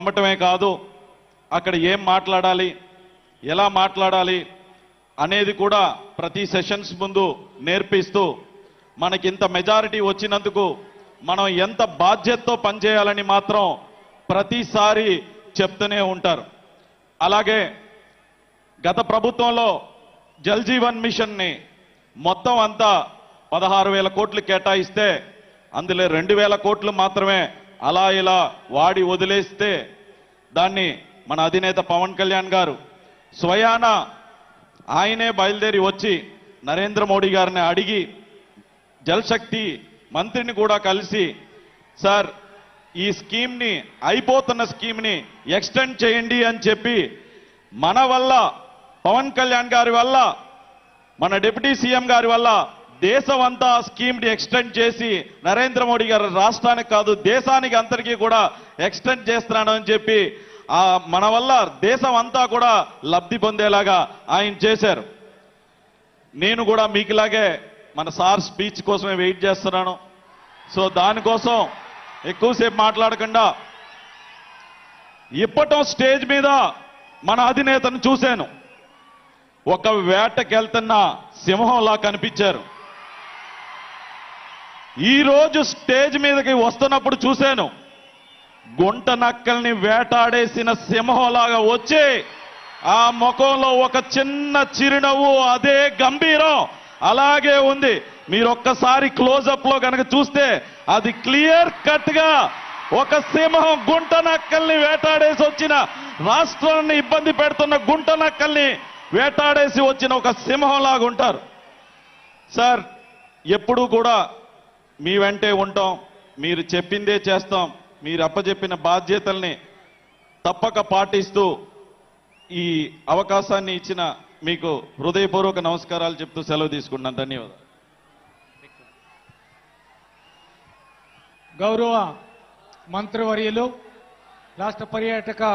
నమ్మటమే కాదు అక్కడ ఏం మాట్లాడాలి ఎలా మాట్లాడాలి అనేది కూడా ప్రతి సెషన్స్ ముందు నేర్పిస్తూ మనకి ఇంత మెజారిటీ వచ్చినందుకు మనం ఎంత బాధ్యతతో పనిచేయాలని మాత్రం ప్రతిసారి చెప్తూనే ఉంటారు. అలాగే గత ప్రభుత్వంలో జల్ జీవన్ మిషన్ ని మొత్తం అంతా 16,000 కోట్లు కేటాయిస్తే అందులో 2,000 కోట్లు మాత్రమే అలా ఇలా వాడి వదిలేస్తే దాన్ని మన అధినేత పవన్ కళ్యాణ్ గారు స్వయాన ఆయనే బయలుదేరి వచ్చి నరేంద్ర మోడీ గారిని అడిగి జల్ శక్తి మంత్రిని కూడా కలిసి సార్ ఈ స్కీమ్ ని అయిపోతున్న స్కీమ్ ని ఎక్స్టెండ్ చేయండి అని చెప్పి మన వల్ల పవన్ కళ్యాణ్ గారి వల్ల మన డిప్యూటీ సీఎం గారి వల్ల దేశం అంతా స్కీమ్ ని ఎక్స్టెండ్ చేసి నరేంద్ర మోడీ గారు రాష్ట్రానికి కాదు దేశానికి అందరికీ కూడా ఎక్స్టెండ్ చేస్తున్నాను అని చెప్పి మన వల్ల దేశం అంతా కూడా లబ్ధి పొందేలాగా ఆయన చేశారు. నేను కూడా మీకులాగే మన సార్ స్పీచ్ కోసమే వెయిట్ చేస్తున్నాను. సో దానికోసం ఎక్కువసేపు మాట్లాడకుండా ఇప్పటం స్టేజ్ మీద మన అధినేతను చూశాను. ఒక వేటకెళ్తున్న సింహంలా కనిపించారు. ఈ రోజు స్టేజ్ మీదకి వస్తున్నప్పుడు చూశాను గుంట నక్కల్ని వేటాడేసిన సింహంలాగా వచ్చి ఆ ముఖంలో ఒక చిన్న చిరునవ్వు, అదే గంభీరం అలాగే ఉంది. మీరు ఒక్కసారి క్లోజప్ లో కనుక చూస్తే అది క్లియర్ కట్ గా ఒక సింహం గుంట నక్కల్ని వేటాడేసి వచ్చిన, రాష్ట్రాన్ని ఇబ్బంది పెడుతున్న గుంట నక్కల్ని వేటాడేసి వచ్చిన ఒక సింహంలాగా ఉంటారు. సార్ ఎప్పుడూ కూడా మీ వెంటే ఉంటాం, మీరు చెప్పిందే చేస్తాం, మీరు అప్పచెప్పిన బాధ్యతల్ని తప్పక పాటిస్తూ ఈ అవకాశాన్ని ఇచ్చిన మీకు హృదయపూర్వక నమస్కారాలు చెప్తూ సెలవు తీసుకుంటున్నాను. ధన్యవాదాలు. గౌరవ మంత్రివర్యులు, రాష్ట్ర పర్యాటక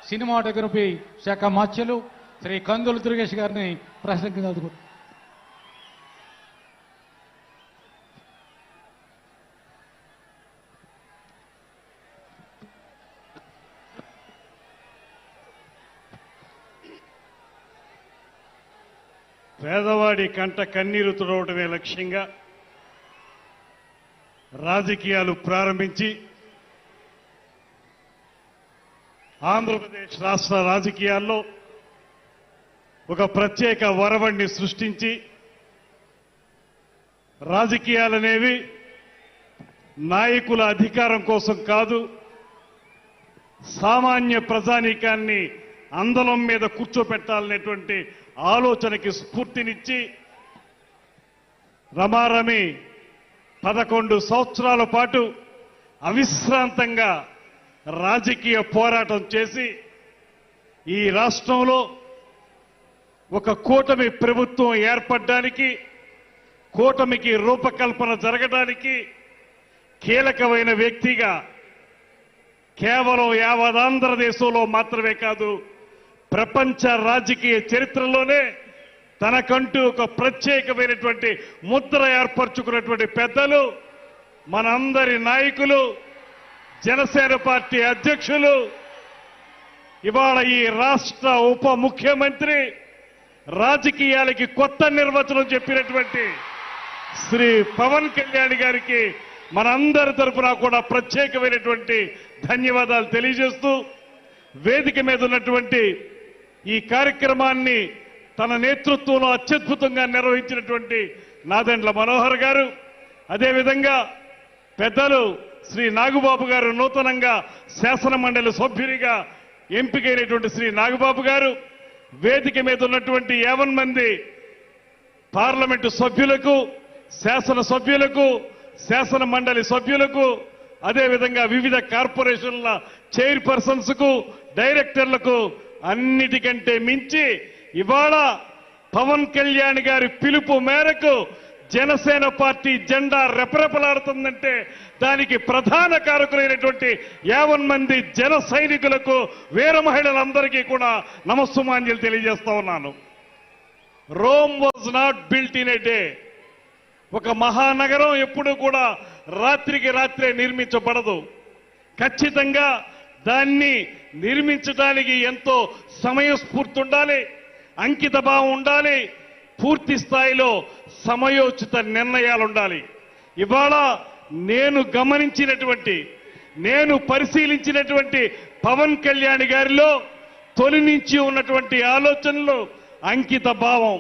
సినిమాటోగ్రఫీ శాఖ మాత్యులు శ్రీ కందుల దుర్గేష్ గారిని ప్రసంగించారు. పేదవాడి కంట కన్నీరు తుడవటమే లక్ష్యంగా రాజకీయాలు ప్రారంభించి ఆంధ్రప్రదేశ్ రాష్ట్ర రాజకీయాల్లో ఒక ప్రత్యేక వరవడిని సృష్టించి రాజకీయాలనేవి నాయకుల అధికారం కోసం కాదు, సామాన్య ప్రజానీకాన్ని అందలం మీద కూర్చోపెట్టాలనేటువంటి ఆలోచనకి స్ఫూర్తినిచ్చి రమారమి 11 సంవత్సరాల పాటు అవిశ్రాంతంగా రాజకీయ పోరాటం చేసి ఈ రాష్ట్రంలో ఒక కూటమి ప్రభుత్వం ఏర్పడడానికి, కూటమికి రూపకల్పన జరగడానికి కీలకమైన వ్యక్తిగా కేవలం యావత్ ఆంధ్రదేశంలో మాత్రమే కాదు ప్రపంచ రాజకీయ చరిత్రలోనే తనకంటూ ఒక ప్రత్యేకమైనటువంటి ముద్ర ఏర్పరచుకున్నటువంటి పెద్దలు, మనందరి నాయకులు, జనసేన పార్టీ అధ్యక్షులు, ఇవాళ ఈ రాష్ట్ర ఉప ముఖ్యమంత్రి, రాజకీయాలకి కొత్త నిర్వచనం చెప్పినటువంటి శ్రీ పవన్ కళ్యాణ్ గారికి మనందరి తరఫున కూడా ప్రత్యేకమైనటువంటి ధన్యవాదాలు తెలియజేస్తూ, వేదిక మీద ఉన్నటువంటి ఈ కార్యక్రమాన్ని తన నేతృత్వంలో అత్యద్భుతంగా నిర్వహించినటువంటి నాదెండ్ల మనోహర్ గారు, అదేవిధంగా పెద్దలు శ్రీ నాగబాబు గారు, నూతనంగా శాసన మండలి సభ్యునిగా ఎంపికైనటువంటి శ్రీ నాగబాబు గారు, వేదిక మీద ఉన్నటువంటి 50 మంది పార్లమెంటు సభ్యులకు, శాసన సభ్యులకు, శాసన మండలి సభ్యులకు, అదేవిధంగా వివిధ కార్పొరేషన్ల చైర్పర్సన్స్ కు, డైరెక్టర్లకు, అన్నిటికంటే మించి ఇవాళ పవన్ కళ్యాణ్ గారి పిలుపు మేరకు జనసేన పార్టీ జెండా రెపరెపలాడుతుందంటే దానికి ప్రధాన కారకులైనటువంటి 50 మంది జన సైనికులకు, వీర మహిళలందరికీ కూడా నమస్సుమాంజలి తెలియజేస్తా ఉన్నాను. Rome was not built in a day. ఒక మహానగరం ఎప్పుడూ కూడా రాత్రికి రాత్రే నిర్మించబడదు. ఖచ్చితంగా దాన్ని నిర్మించడానికి ఎంతో సమయస్ఫూర్తి ఉండాలి, అంకిత భావం ఉండాలి, పూర్తి స్థాయిలో సమయోచిత నిర్ణయాలు ఉండాలి. ఇవాళ నేను గమనించినటువంటి, నేను పరిశీలించినటువంటి పవన్ కళ్యాణ్ గారిలో తొలి నుంచి ఉన్నటువంటి ఆలోచనలు, అంకిత భావం,